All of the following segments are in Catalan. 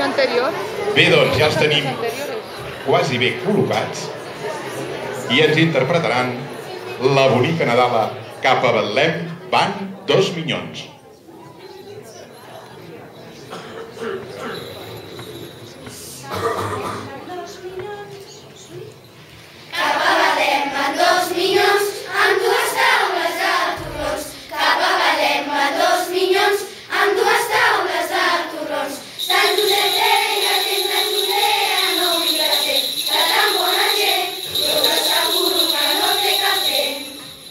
anterior. Bé, doncs ja els tenim quasi bé col·locats i ens interpretaran La bonica Nadala cap a Betlem van 2 minyons. Cap a Betlem van 2 minyons amb 2 taules de torrons. Cap a Betlem van 2 minyons amb 2 taules de torrons. Sant Josep deia sempre Judea, no vull que ser de tan bona gent, jo t'asseguro que no té cap gent.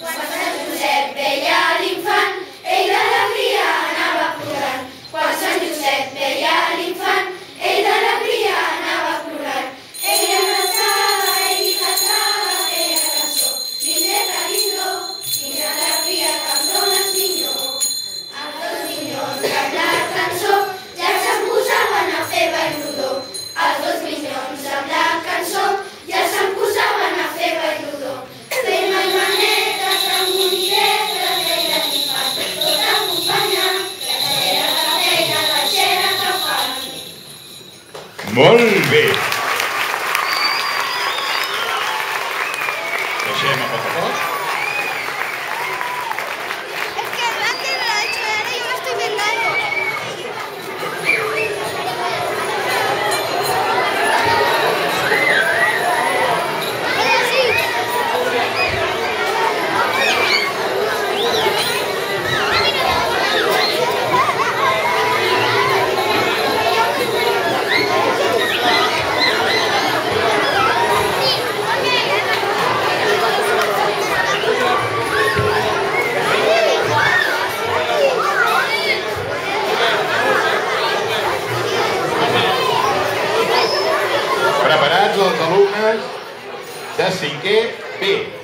Quan Sant Josep veia l'infant, ell d'alegria anava plorant. Quan Sant Josep veia l'infant, ell d'alegria anava plorant. Ell abraçava, ell li cantava aquella cançó. Lindeta, lindo, quina alegria que em dones, minyó. Els 2 minyons amb la cançó ja se'n posaven a fer ball rodó. Els 2 minyons amb la cançó ja se'n posaven a fer ball rodó. Fent manetes amb boniquetes deia l'infant, tot acompanyant la xera que feia, la xera que fan. Molt bé! Deixem a poc a poc. Es que antes me lo ha hecho y ahora yo lo estoy inventando. Preparats els alumnes de 5è B.